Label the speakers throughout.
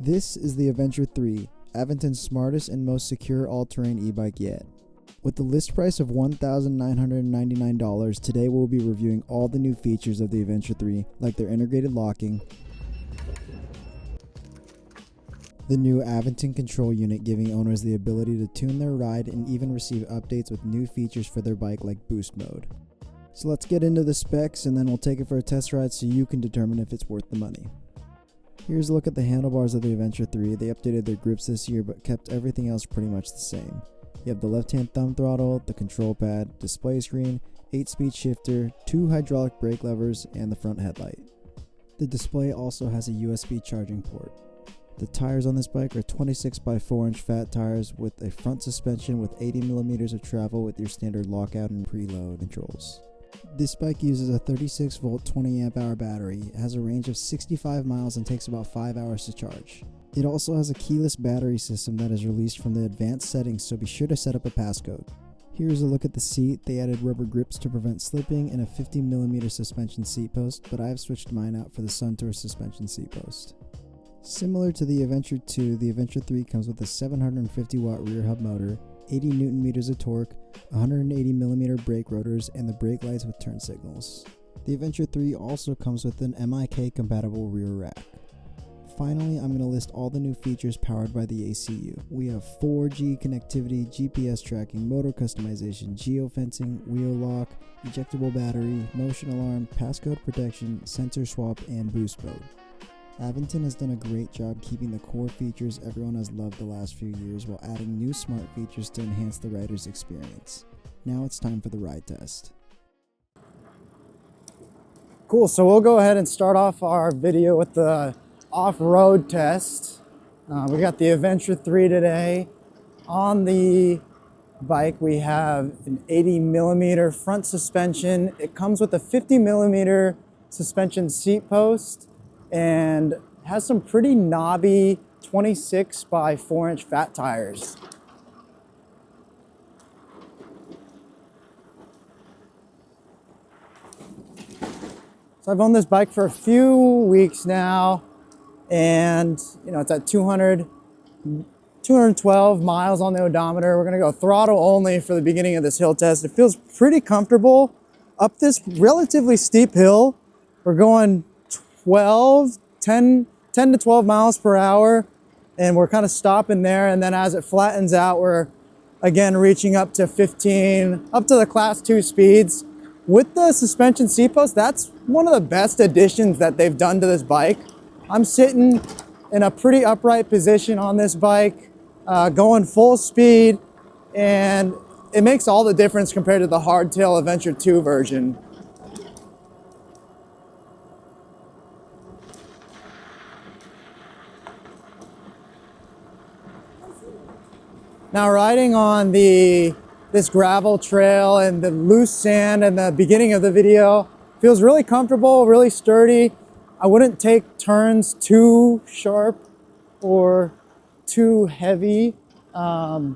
Speaker 1: This is the Aventure 3, Aventon's smartest and most secure all-terrain e-bike yet. With the list price of $1,999, today we'll be reviewing all the new features of the Aventure 3, like their integrated locking, the new Aventon control unit giving owners the ability to tune their ride and even receive updates with new features for their bike like boost mode. So let's get into the specs and then we'll take it for a test ride so you can determine if it's worth the money. Here's a look at the handlebars of the Aventure 3. They updated their grips this year but kept everything else pretty much the same. You have the left-hand thumb throttle, the control pad, display screen, 8-speed shifter, 2 hydraulic brake levers, and the front headlight. The display also has a USB charging port. The tires on this bike are 26 by 4 inch fat tires with a front suspension with 80 millimeters of travel with your standard lockout and preload controls. This bike uses a 36 volt 20 amp hour battery. It has a range of 65 miles and takes about 5 hours to charge. It also has a keyless battery system that is released from the advanced settings, so be sure to set up a passcode. Here's a look at the seat. They added rubber grips to prevent slipping and a 50mm suspension seat post, but I have switched mine out for the Suntour suspension seat post. Similar to the Aventure 2, the Aventure 3 comes with a 750 watt rear hub motor, 80 Nm of torque, 180mm brake rotors, and the brake lights with turn signals. The Aventure 3 also comes with an MIK compatible rear rack. Finally, I'm going to list all the new features powered by the ACU. We have 4G connectivity, GPS tracking, motor customization, geofencing, wheel lock, ejectable battery, motion alarm, passcode protection, sensor swap, and boost mode. Aventon has done a great job keeping the core features everyone has loved the last few years while adding new smart features to enhance the rider's experience. Now it's time for the ride test. Cool, so we'll go ahead and start off our video with the off-road test. We got the Aventure 3 today. On the bike we have an 80mm front suspension. It comes with a 50mm suspension seat post and has some pretty knobby 26 by 4 inch fat tires. So I've owned this bike for a few weeks now, and it's at 212 miles on the odometer. We're gonna go throttle only for the beginning of this hill test. It feels pretty comfortable. Up this relatively steep hill, we're going 10 to 12 miles per hour, and we're kind of stopping there, and then as it flattens out, we're again reaching up to 15, up to the class 2 speeds. With the suspension seat post, that's one of the best additions that they've done to this bike. I'm sitting in a pretty upright position on this bike, going full speed, and it makes all the difference compared to the hardtail Aventure 2 version. Now riding on this gravel trail and the loose sand in the beginning of the video feels really comfortable, really sturdy. I wouldn't take turns too sharp or too heavy because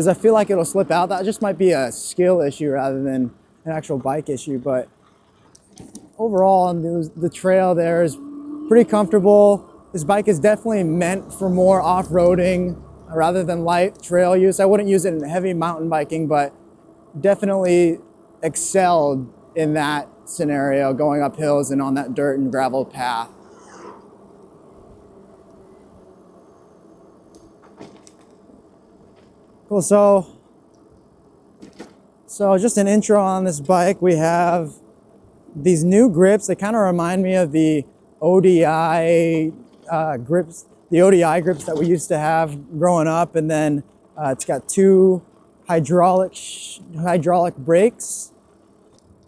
Speaker 1: I feel like it'll slip out. That just might be a skill issue rather than an actual bike issue, but overall on the trail there is pretty comfortable. This bike is definitely meant for more off-roading rather than light trail use. I wouldn't use it in heavy mountain biking, but definitely excelled in that scenario, going up hills and on that dirt and gravel path. Cool, so just an intro on this bike. We have these new grips. They kind of remind me of the ODI grips. The ODI grips that we used to have growing up, and then it's got 2 hydraulic brakes,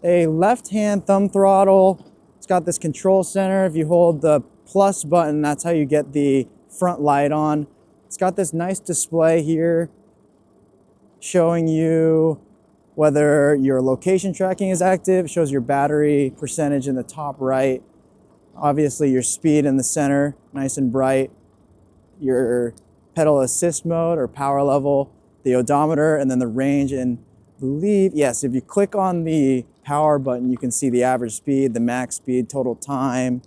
Speaker 1: a left-hand thumb throttle. It's got this control center. If you hold the plus button, that's how you get the front light on. It's got this nice display here showing you whether your location tracking is active. It shows your battery percentage in the top right. Obviously your speed in the center, nice and bright. Your pedal assist mode or power level, the odometer, and then the range. And I believe, yes, if you click on the power button, you can see the average speed, the max speed, total time,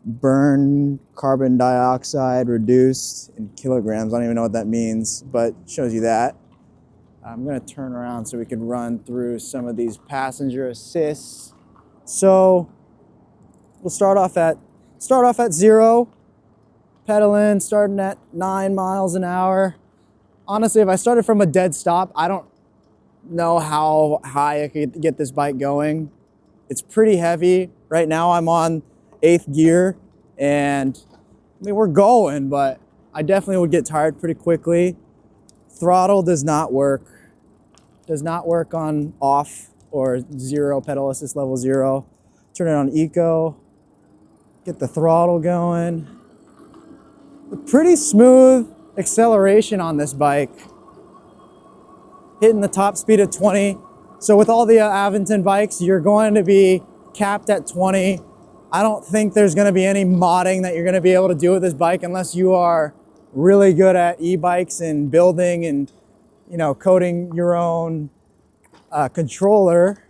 Speaker 1: burn carbon dioxide reduced in kilograms. I don't even know what that means, but it shows you that. I'm gonna turn around so we can run through some of these passenger assists. So we'll start off at 0, pedaling, starting at 9 miles an hour. Honestly, if I started from a dead stop, I don't know how high I could get this bike going. It's pretty heavy. Right now I'm on 8th gear, and I mean, we're going, but I definitely would get tired pretty quickly. Throttle does not work. Does not work on off or 0, pedal assist level 0. Turn it on eco, get the throttle going. Pretty smooth acceleration on this bike. Hitting the top speed of 20. So with all the Aventon bikes, you're going to be capped at 20. I don't think there's going to be any modding that you're going to be able to do with this bike unless you are really good at e-bikes and building and, you know, coding your own controller.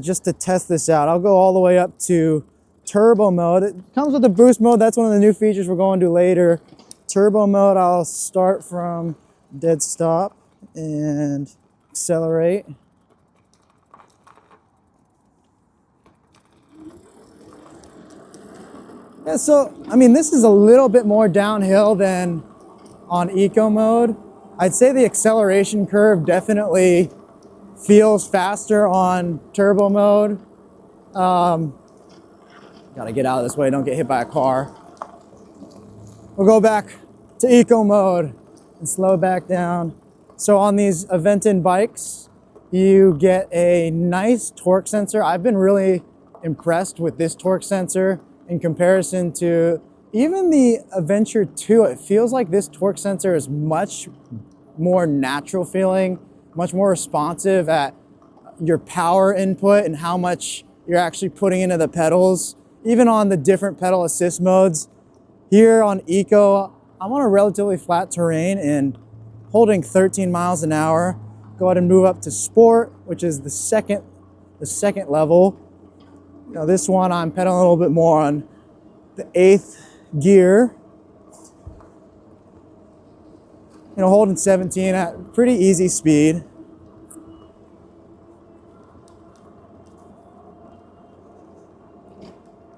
Speaker 1: Just to test this out, I'll go all the way up to turbo mode. It comes with a boost mode. That's one of the new features we're going to later. Turbo mode, I'll start from dead stop and accelerate. Yeah, so, I mean, this is a little bit more downhill than on eco mode. I'd say the acceleration curve definitely feels faster on turbo mode. Gotta get out of this way, don't get hit by a car. We'll go back to eco mode and slow back down. So on these Aventon bikes, you get a nice torque sensor. I've been really impressed with this torque sensor in comparison to even the Adventure 2. It feels like this torque sensor is much more natural feeling, much more responsive at your power input and how much you're actually putting into the pedals. Even on the different pedal assist modes. Here on eco, I'm on a relatively flat terrain and holding 13 miles an hour. Go ahead and move up to sport, which is the second level. You know, this one I'm pedaling a little bit more on the 8th gear. You know, holding 17 at pretty easy speed.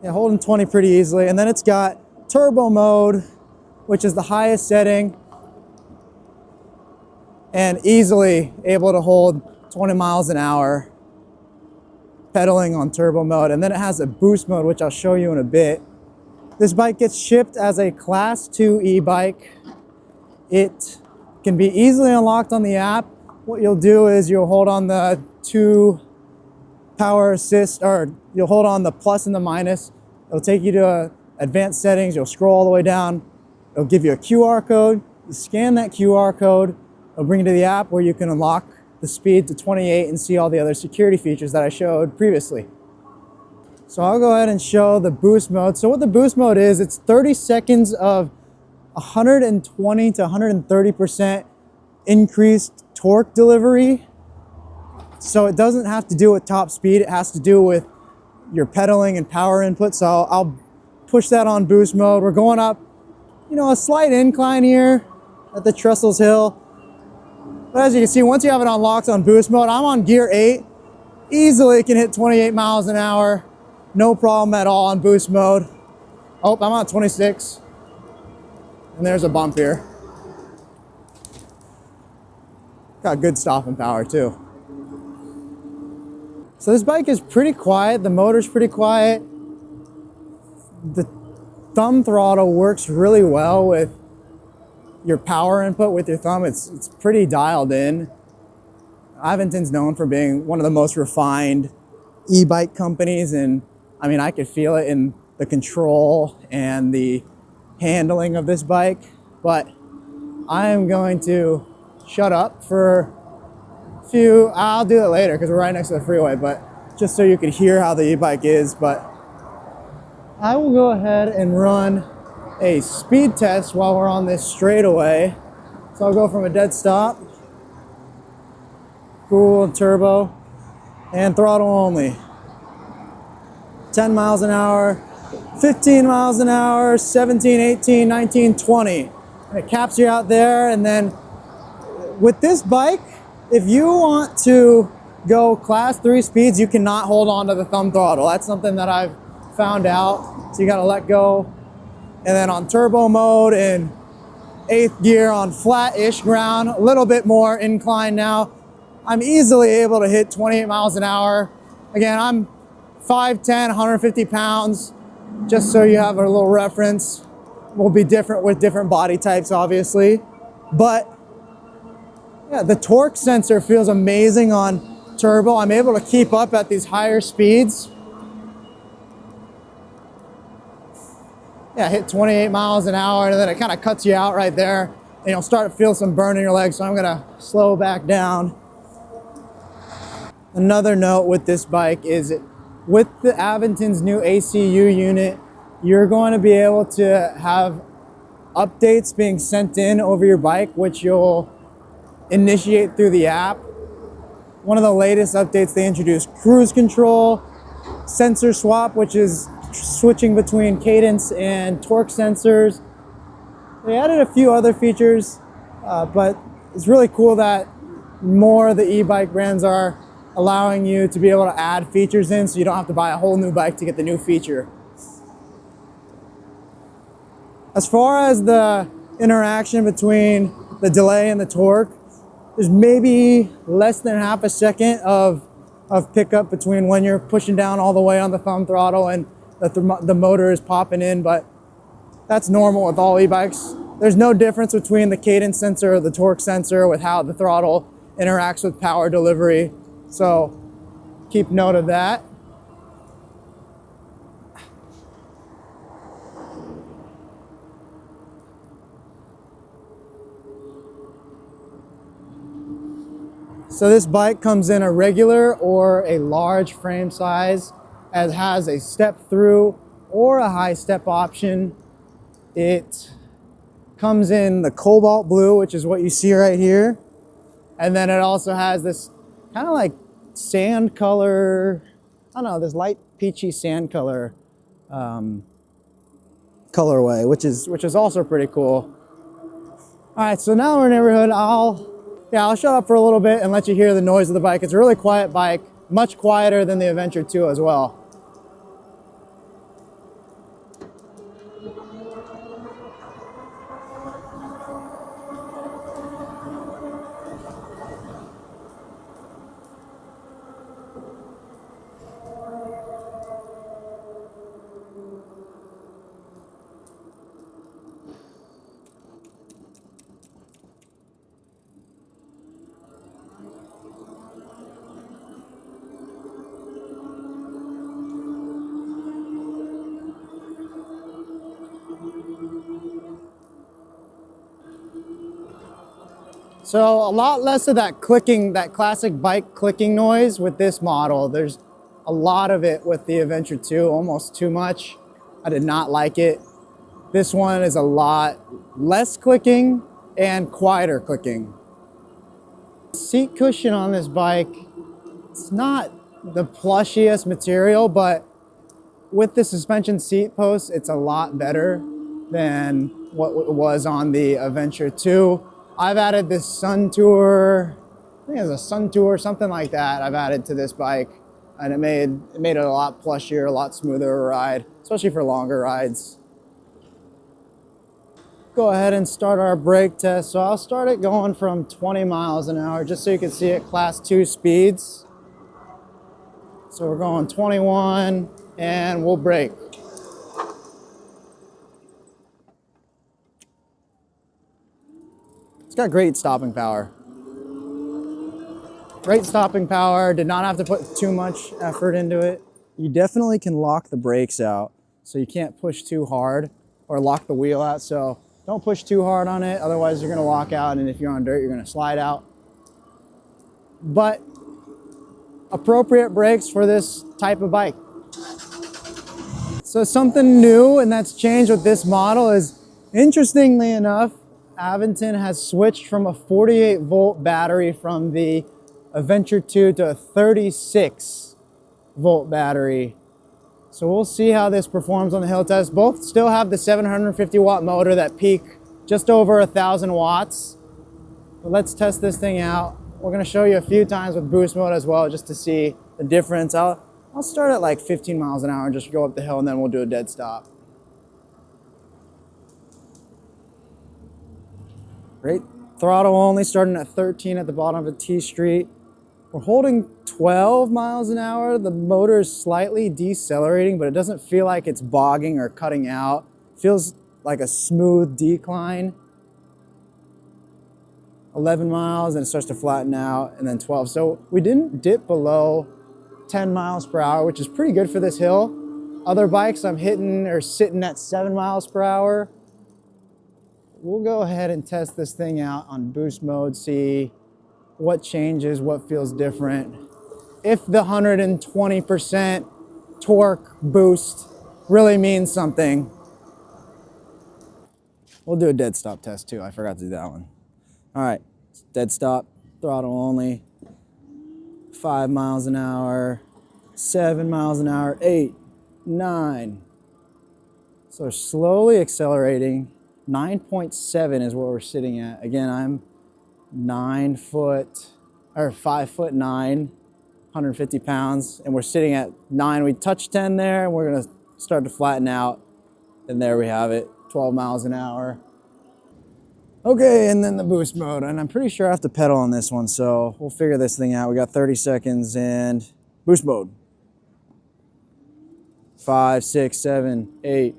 Speaker 1: Yeah, holding 20 pretty easily. And then it's got turbo mode, which is the highest setting, and easily able to hold 20 miles an hour pedaling on turbo mode. And then it has a boost mode, which I'll show you in a bit. This bike gets shipped as a Class 2 e-bike. It can be easily unlocked on the app. What you'll do is you'll hold on the 2 power assist, or you'll hold on the plus and the minus. It'll take you to advanced settings. You'll scroll all the way down. It'll give you a QR code. You scan that QR code. It'll bring you to the app where you can unlock the speed to 28 and see all the other security features that I showed previously. So I'll go ahead and show the boost mode. So what the boost mode is, it's 30 seconds of 120 to 130% increased torque delivery. So it doesn't have to do with top speed. It has to do with your pedaling and power input. So I'll push that on boost mode. We're going up, you know, a slight incline here at the Trestles Hill. But as you can see, once you have it unlocked on boost mode, I'm on gear 8. Easily can hit 28 miles an hour. No problem at all on boost mode. Oh, I'm on 26. And there's a bump here. Got good stopping power too. So this bike is pretty quiet. The motor's pretty quiet. The thumb throttle works really well with your power input with your thumb. It's pretty dialed in. Aventon's known for being one of the most refined e-bike companies, and I mean, I could feel it in the control and the handling of this bike. But I am going to shut up for a few, I'll do it later because we're right next to the freeway, but just so you could hear how the e-bike is. But I will go ahead and run a speed test while we're on this straightaway. So I'll go from a dead stop, cool, turbo, and throttle only. 10 miles an hour,
Speaker 2: 15 miles an hour, 17, 18, 19, 20. And it caps you out there. And then with this bike, if you want to go class 3 speeds, you cannot hold on to the thumb throttle. That's something that I've found out. So you got to let go. And then on turbo mode and 8th gear on flat-ish ground, a little bit more incline now, I'm easily able to hit 28 miles an hour. Again, I'm 5'10", 150 pounds, just so you have a little reference. Will be different with different body types, obviously. But yeah, the torque sensor feels amazing on turbo. I'm able to keep up at these higher speeds. Yeah, hit 28 miles an hour, and then it kind of cuts you out right there, and you'll start to feel some burn in your legs, so I'm gonna slow back down. Another note with this bike is with the Aventon's new ACU unit, you're going to be able to have updates being sent in over your bike, which you'll initiate through the app. One of the latest updates, they introduced cruise control, sensor swap, which is switching between cadence and torque sensors. They added a few other features, but it's really cool that more of the e-bike brands are allowing you to be able to add features in, so you don't have to buy a whole new bike to get the new feature. As far as the interaction between the delay and the torque, there's maybe less than half a second of pickup between when you're pushing down all the way on the thumb throttle and the motor is popping in, but that's normal with all e-bikes. There's no difference between the cadence sensor or the torque sensor with how the throttle interacts with power delivery. So keep note of that. So this bike comes in a regular or a large frame size, and has a step through or a high step option. It comes in the cobalt blue, which is what you see right here. And then it also has this kind of like sand color, I don't know, this light peachy sand color colorway, which is also pretty cool. All right, so now we're in the neighborhood. I'll shut up for a little bit and let you hear the noise of the bike. It's a really quiet bike, much quieter than the Adventure 2 as well. So a lot less of that clicking, that classic bike clicking noise with this model. There's a lot of it with the Adventure 2, almost too much. I did not like it. This one is a lot less clicking and quieter clicking. Seat cushion on this bike, it's not the plushiest material, but with the suspension seat post, it's a lot better than what it was on the Adventure 2. I've added this Sun Tour, I think it's a Sun Tour, something like that, I've added to this bike. And it made it a lot plushier, a lot smoother to ride, especially for longer rides. Go ahead and start our brake test. So I'll start it going from 20 miles an hour, just so you can see it class 2 speeds. So we're going 21 and we'll brake. It's got great stopping power. Great stopping power, did not have to put too much effort into it. You definitely can lock the brakes out, so you can't push too hard, or lock the wheel out, so don't push too hard on it, otherwise you're gonna lock out, and if you're on dirt, you're gonna slide out. But appropriate brakes for this type of bike. So something new and that's changed with this model is, interestingly enough, Aventon has switched from a 48 volt battery from the Adventure 2 to a 36 volt battery. So we'll see how this performs on the hill test. Both still have the 750 watt motor that peak just over 1,000 watts. But let's test this thing out. We're gonna show you a few times with boost mode as well, just to see the difference. I'll start at like 15 miles an hour and just go up the hill, and then we'll do a dead stop. Great. Throttle only, starting at 13 at the bottom of T Street. We're holding 12 miles an hour. The motor is slightly decelerating, but it doesn't feel like it's bogging or cutting out. It feels like a smooth decline. 11 miles, and it starts to flatten out, and then 12. So we didn't dip below 10 miles per hour, which is pretty good for this hill. Other bikes I'm hitting are sitting at 7 miles per hour. We'll go ahead and test this thing out on boost mode, see what changes, what feels different. If the 120% torque boost really means something. We'll do a dead stop test too. I forgot to do that one. All right, dead stop, throttle only. 5 miles an hour, 7 miles an hour, 8, 9. So slowly accelerating. 9.7 is what we're sitting at. Again, I'm 5'9", 150 pounds, and we're sitting at 9. We touched 10 there, and we're gonna start to flatten out. And there we have it, 12 miles an hour. Okay, and then the boost mode, and I'm pretty sure I have to pedal on this one, so we'll figure this thing out. We got 30 seconds and boost mode. 5, 6, 7, 8,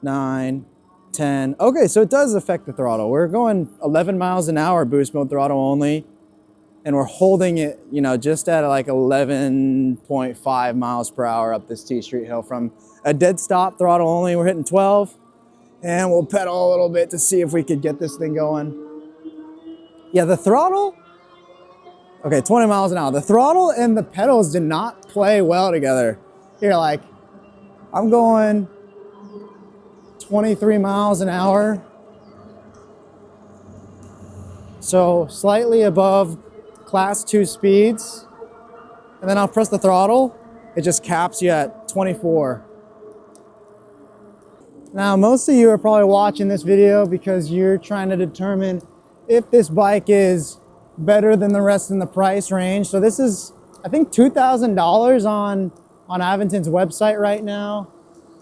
Speaker 2: 9, 10. Okay, so it does affect the throttle. We're going 11 miles an hour boost mode, throttle only, and we're holding it, you know, just at like 11.5 miles per hour up this T Street hill. From a dead stop, throttle only, we're hitting 12. And we'll pedal a little bit to see if we could get this thing going. Yeah, the throttle, okay, 20 miles an hour. The throttle and the pedals did not play well together. Here, like, I'm going 23 miles an hour. So slightly above class 2 speeds. And then I'll press the throttle. It just caps you at 24. Now, most of you are probably watching this video because you're trying to determine if this bike is better than the rest in the price range. So this is, I think, $2,000 on Aventon's website right now.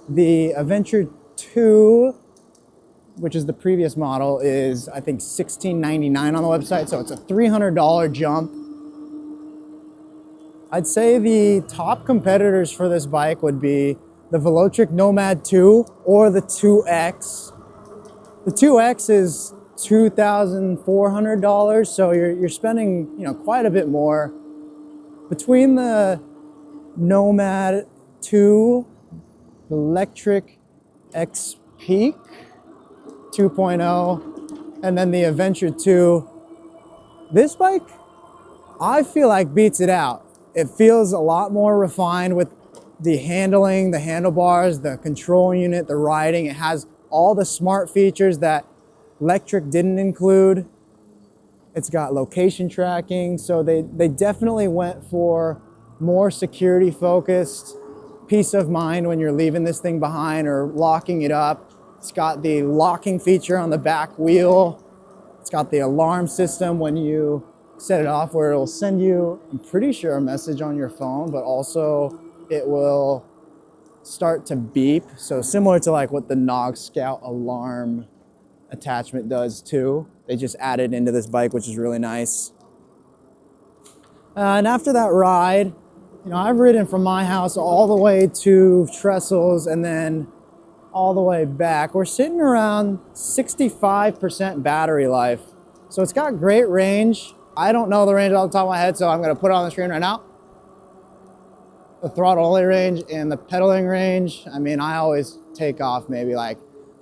Speaker 2: The Aventure 2, which is the previous model, is, I think, $1,699 on the website. So it's a $300 jump. I'd say the top competitors for this bike would be the Velotric Nomad 2 or the 2X. The 2X is $2,400, so you're spending, you know, quite a bit more. Between the Nomad 2, Electric X Peak 2.0, and then the Adventure 2, this bike, I feel like beats it out. It feels a lot more refined with the handling, the handlebars, the control unit, the riding. It has all the smart features that Electric didn't include. It's got location tracking, so they definitely went for more security focused, peace of mind when you're leaving this thing behind or locking it up. It's got the locking feature on the back wheel. It's got the alarm system when you set it off, where it'll send you, I'm pretty sure, a message on your phone, but also it will start to beep. So similar to like what the Nog Scout alarm attachment does too. They just added into this bike, which is really nice. And after that ride, you know, I've ridden from my house all the way to Trestles and then all the way back. We're sitting around 65% battery life. So it's got great range. I don't know the range off the top of my head, so I'm gonna put it on the screen right now. The throttle only range and the pedaling range. I mean, I always take off maybe like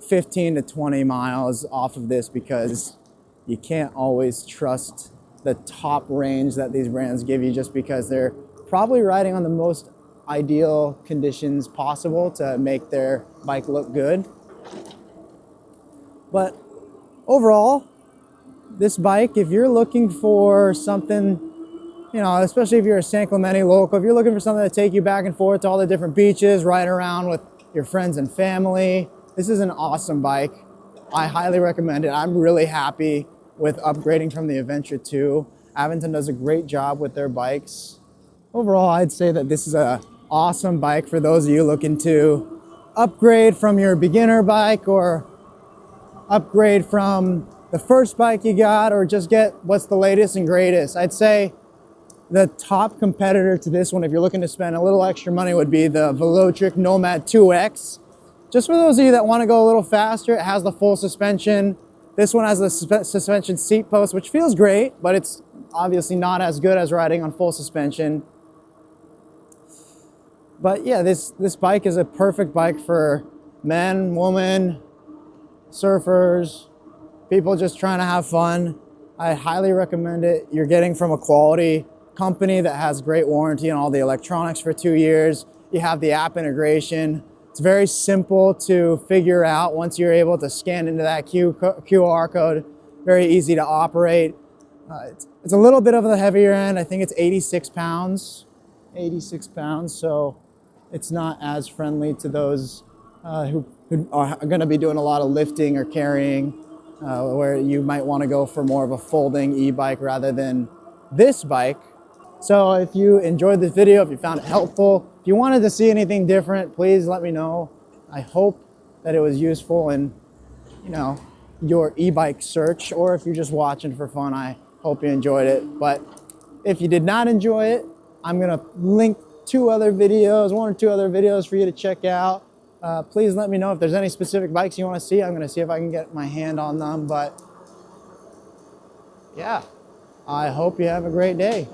Speaker 2: 15 to 20 miles off of this because you can't always trust the top range that these brands give you, just because they're probably riding on the most ideal conditions possible to make their bike look good. But overall, this bike, if you're looking for something you know, especially if you're a San Clemente local, if you're looking for something to take you back and forth to all the different beaches, ride around with your friends and family, this is an awesome bike. I highly recommend it. I'm really happy with upgrading from the Adventure 2. Aventon does a great job with their bikes. Overall, I'd say that this is an awesome bike for those of you looking to upgrade from your beginner bike, or upgrade from the first bike you got, or just get what's the latest and greatest. I'd say the top competitor to this one, if you're looking to spend a little extra money, would be the Velotric Nomad 2X. Just for those of you that want to go a little faster, it has the full suspension. This one has the suspension seat post, which feels great, but it's obviously not as good as riding on full suspension. But yeah, this bike is a perfect bike for men, women, surfers, people just trying to have fun. I highly recommend it. You're getting from a quality company that has great warranty on all the electronics for 2 years. You have the app integration. It's very simple to figure out once you're able to scan into that QR code. Very easy to operate. It's a little bit of the heavier end. I think it's 86 pounds. 86 pounds, so it's not as friendly to those who are going to be doing a lot of lifting or carrying, where you might want to go for more of a folding e-bike rather than this bike. So if you enjoyed this video, if you found it helpful, if you wanted to see anything different, please let me know. I hope that it was useful in, you know, your e-bike search, or if you're just watching for fun, I hope you enjoyed it. But if you did not enjoy it, I'm gonna link one or two other videos for you to check out. Please let me know if there's any specific bikes you want to see. I'm gonna see if I can get my hand on them. But yeah, I hope you have a great day.